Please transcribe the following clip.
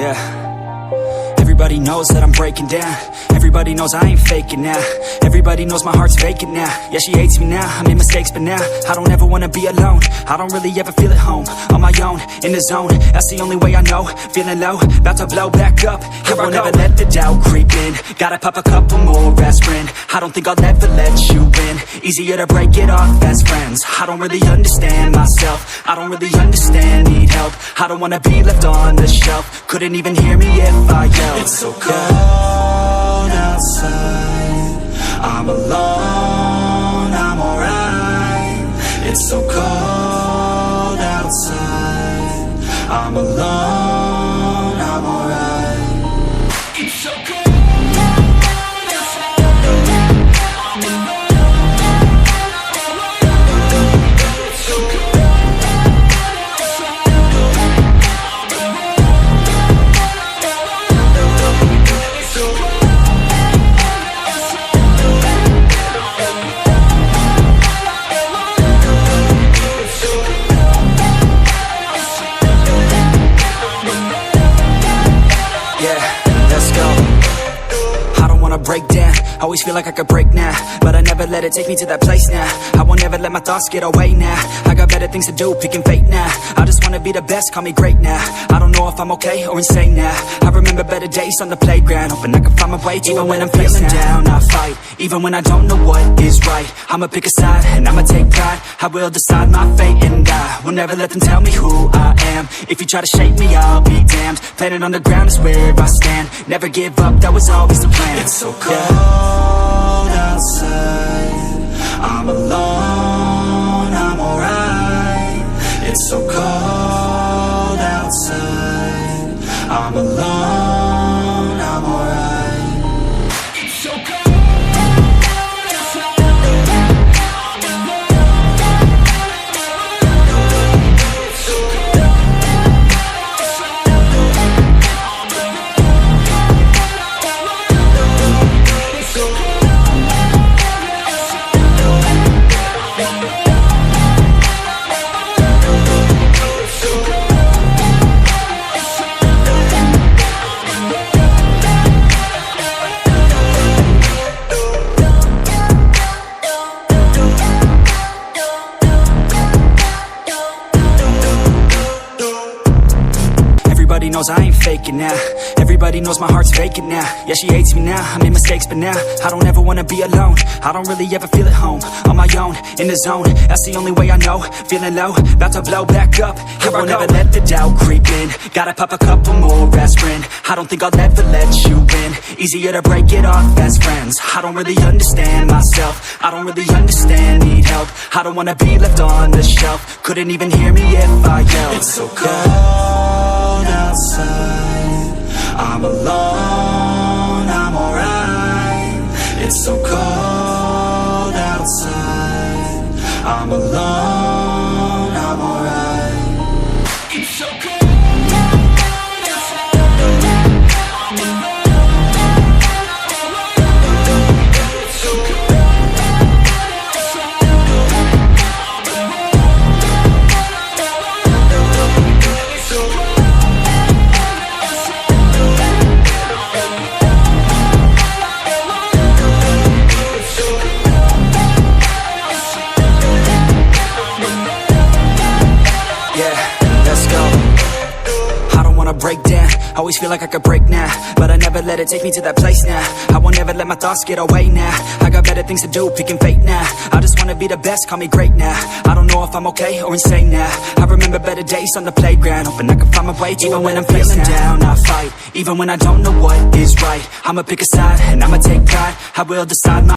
Yeah. Everybody knows that I'm breaking down. Everybody knows I ain't faking now. Everybody knows my heart's vacant now. Yeah, she hates me now, I made mistakes but now I don't ever wanna be alone. I don't really ever feel at home. On my own, in the zone, that's the only way I know. Feeling low, about to blow back up. Here I won't ever let the doubt creep in. Gotta pop a couple more aspirin. I don't think I'll ever let you in. Easier to break it off as friends. I don't really understand myself. I don't really understand, need help. I don't wanna be left on the shelf. Couldn't even hear me if I yelled. It's so cold outside, I'm alone, I'm alright. It's so cold outside, I'm alone, I'm alright. It's so cold. Break down, always feel like I could break now, but I never let it take me to that place now. I won't ever let my thoughts get away now. I got better things to do, picking fate now. I just wanna be the best, call me great now. I don't know if I'm okay or insane now. I remember better days on the playground, hoping I can find my way. Even when I'm feeling down, I fight. Even when I don't know what is right, I'ma pick a side and I'ma take pride. I will decide my fate and I will never let them tell me who I am. If you try to shape me, I'll be damned. Planet on the ground is where I stand. Never give up, that was always the plan. It's so cold outside, I'm alone, I'm alright. It's so cold outside, I'm alone, I'm alright. It's so cold. Everybody knows I ain't faking now. Everybody knows my heart's vacant now. Yeah, she hates me now, I made mistakes but now I don't ever wanna be alone. I don't really ever feel at home. On my own, in the zone, that's the only way I know. Feeling low, about to blow back up. Here I won't ever let the doubt creep in. Gotta pop a couple more aspirin. I don't think I'll ever let you in. Easier to break it off as friends. I don't really understand myself. I don't really understand, need help. I don't wanna be left on the shelf. Couldn't even hear me if I yelled. It's so cold outside, I'm alone, I'm alright. It's so cold outside, I'm alone, I'm alright. It's so cold. Break down, always feel like I could break now, but I never let it take me to that place now. I won't ever let my thoughts get away now. I got better things to do, picking fate now. I just wanna be the best, call me great now. I don't know if I'm okay or insane now. I remember better days on the playground, hoping I can find my way. Even when I'm feeling down, I fight. Even when I don't know what is right, I'ma pick a side and I'ma take pride. I will decide my